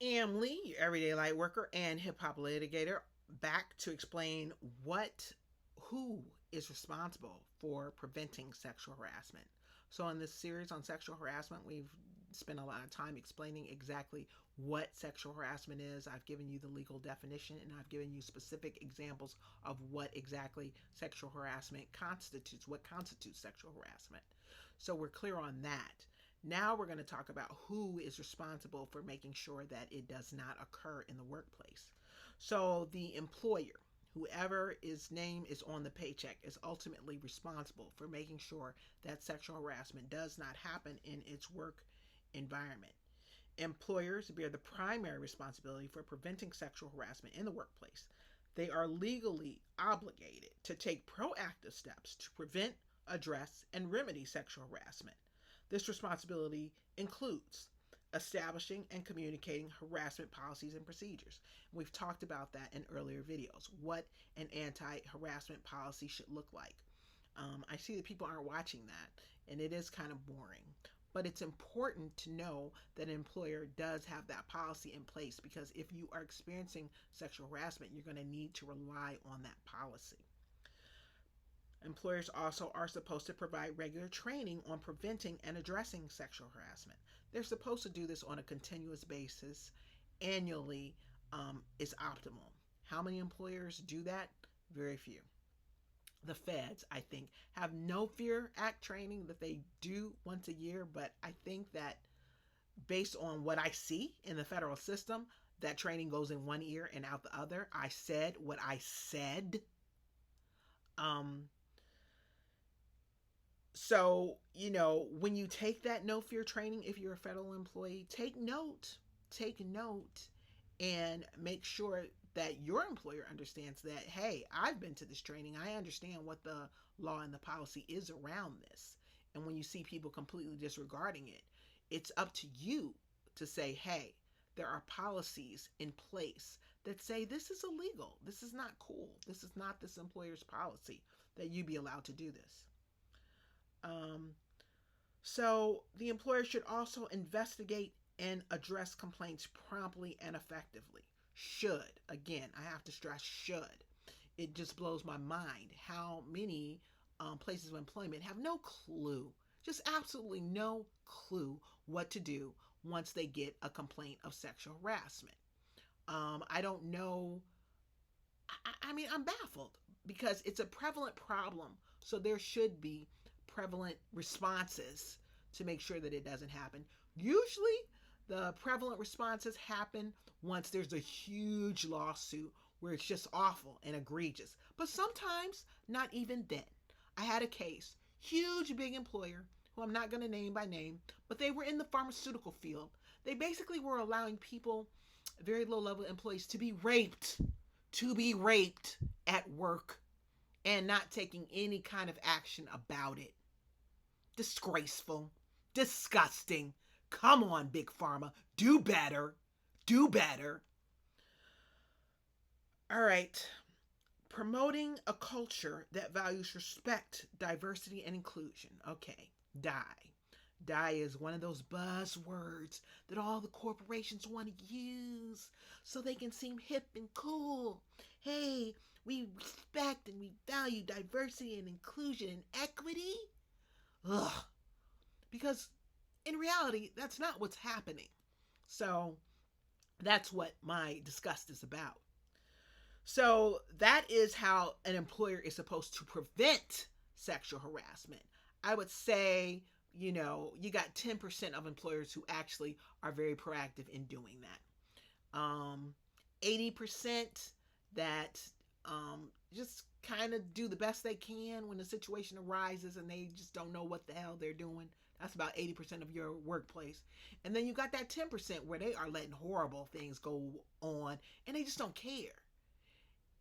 Am Lee, your everyday light worker and hip hop litigator, back to explain who is responsible for preventing sexual harassment. So, in this series on sexual harassment, we've spent a lot of time explaining exactly what sexual harassment is. I've given you the legal definition and I've given you specific examples of what exactly sexual harassment constitutes, what constitutes sexual harassment. So, we're clear on that. Now we're going to talk about who is responsible for making sure that it does not occur in the workplace. So the employer, whoever his name is on the paycheck, is ultimately responsible for making sure that sexual harassment does not happen in its work environment. Employers bear the primary responsibility for preventing sexual harassment in the workplace. They are legally obligated to take proactive steps to prevent, address, and remedy sexual harassment. This responsibility includes establishing and communicating harassment policies and procedures. We've talked about that in earlier videos, what an anti harassment policy should look like. I see that people aren't watching that, and it is kind of boring. But it's important to know that an employer does have that policy in place because if you are experiencing sexual harassment, you're going to need to rely on that policy. Employers also are supposed to provide regular training on preventing and addressing sexual harassment. They're supposed to do this on a continuous basis. Annually is optimal. How many employers do that? Very few. The feds, I think, have no fear act training that they do once a year, but I think that based on what I see in the federal system, that training goes in one ear and out the other. I said what I said. Um, So, when you take that no fear training, if you're a federal employee, take note, and make sure that your employer understands that, hey, I've been to this training. I understand what the law and the policy is around this. And when you see people completely disregarding it, it's up to you to say, hey, there are policies in place that say this is illegal. This is not cool. This is not this employer's policy that you be allowed to do this. Um, so the employer should also investigate and address complaints promptly and effectively. Should. Again, I have to stress should. It just blows my mind how many places of employment have no clue, just absolutely no clue what to do once they get a complaint of sexual harassment. I don't know. I mean, I'm baffled because it's a prevalent problem. So there should be prevalent responses to make sure that it doesn't happen. Usually, the prevalent responses happen once there's a huge lawsuit where it's just awful and egregious. But sometimes, not even then. I had a case, huge big employer, who I'm not going to name by name, but they were in the pharmaceutical field. They basically were allowing people, very low level employees, to be raped at work and not taking any kind of action about it. Disgraceful. Disgusting. Come on, Big Pharma. Do better. Do better. All right. Promoting a culture that values respect, diversity, and inclusion. Okay. Die. Die is one of those buzzwords that all the corporations want to use so they can seem hip and cool. Hey, we respect and we value diversity and inclusion and equity. Ugh. Because in reality, that's not what's happening. So that's what my disgust is about. So that is how an employer is supposed to prevent sexual harassment. I would say, you got 10% of employers who actually are very proactive in doing that. 80% that just kind of do the best they can when the situation arises and they just don't know what the hell they're doing. That's about 80% of your workplace. And then you got that 10% where they are letting horrible things go on and they just don't care.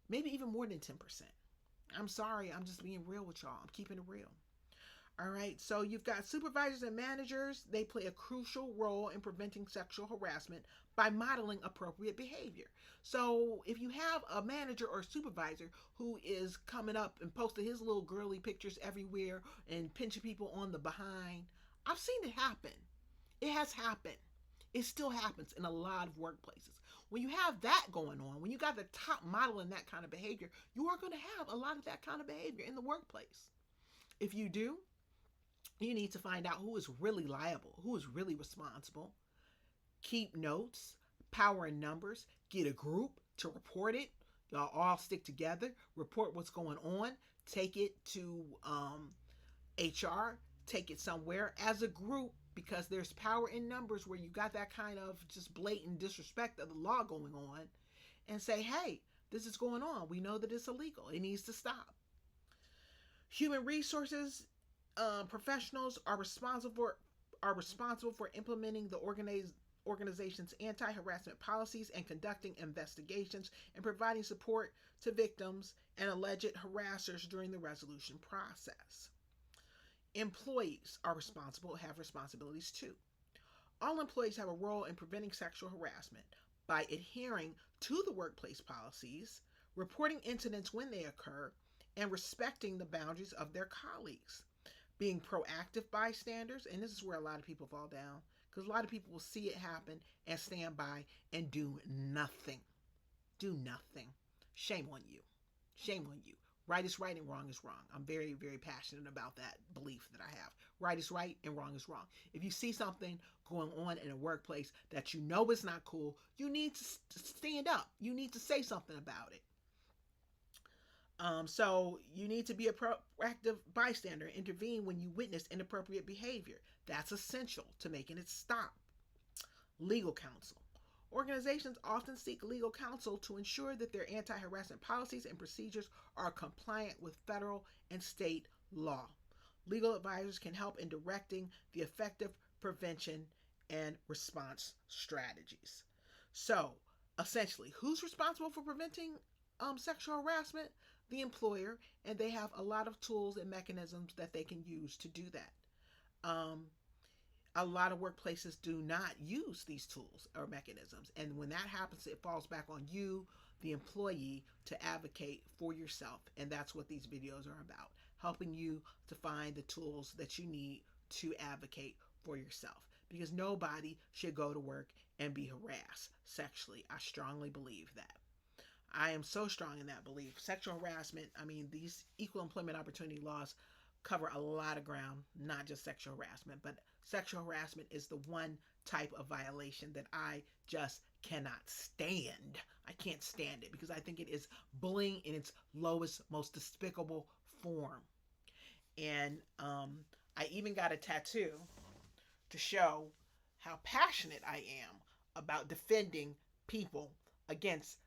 Maybe even more than 10%. I'm sorry, I'm just being real with y'all. I'm keeping it real. All right, so you've got supervisors and managers. They play a crucial role in preventing sexual harassment by modeling appropriate behavior. So if you have a manager or supervisor who is coming up and posting his little girly pictures everywhere and pinching people on the behind, I've seen it happen. It has happened. It still happens in a lot of workplaces. When you have that going on, when you got the top model in that kind of behavior, you are going to have a lot of that kind of behavior in the workplace. If you do, you need to find out who is really liable, who is really responsible. Keep notes, power in numbers, get a group to report it. Y'all all stick together, report what's going on, take it to HR, take it somewhere as a group, because there's power in numbers where you got that kind of just blatant disrespect of the law going on, and say, hey, this is going on. We know that it's illegal. It needs to stop. Human resources professionals are responsible for implementing the organization's anti-harassment policies and conducting investigations and providing support to victims and alleged harassers during the resolution process. Employees have responsibilities too. All employees have a role in preventing sexual harassment by adhering to the workplace policies, reporting incidents when they occur, and respecting the boundaries of their colleagues. Being proactive bystanders, and this is where a lot of people fall down, because a lot of people will see it happen and stand by and do nothing. Do nothing. Shame on you. Shame on you. Right is right and wrong is wrong. I'm very, very passionate about that belief that I have. Right is right and wrong is wrong. If you see something going on in a workplace that you know is not cool, you need to stand up. You need to say something about it. So you need to be a proactive bystander, intervene when you witness inappropriate behavior. That's essential to making it stop. Legal counsel. Organizations often seek legal counsel to ensure that their anti-harassment policies and procedures are compliant with federal and state law. Legal advisors can help in directing the effective prevention and response strategies. So, essentially, who's responsible for preventing sexual harassment? The employer, and they have a lot of tools and mechanisms that they can use to do that. A lot of workplaces do not use these tools or mechanisms, and when that happens, it falls back on you, the employee, to advocate for yourself. And that's what these videos are about, helping you to find the tools that you need to advocate for yourself, because nobody should go to work and be harassed sexually. I strongly believe that. I am so strong in that belief. Sexual harassment, these equal employment opportunity laws cover a lot of ground, not just sexual harassment, but sexual harassment is the one type of violation that I just cannot stand. I can't stand it because I think it is bullying in its lowest, most despicable form. And I even got a tattoo to show how passionate I am about defending people against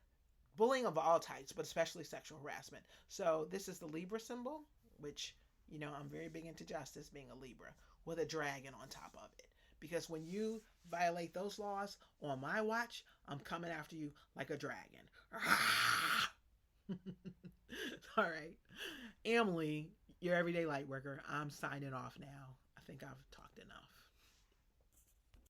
bullying of all types, but especially sexual harassment. So this is the Libra symbol, which, I'm very big into justice, being a Libra, with a dragon on top of it. Because when you violate those laws on my watch, I'm coming after you like a dragon. All right. Emily, your everyday light worker, I'm signing off now. I think I've talked enough.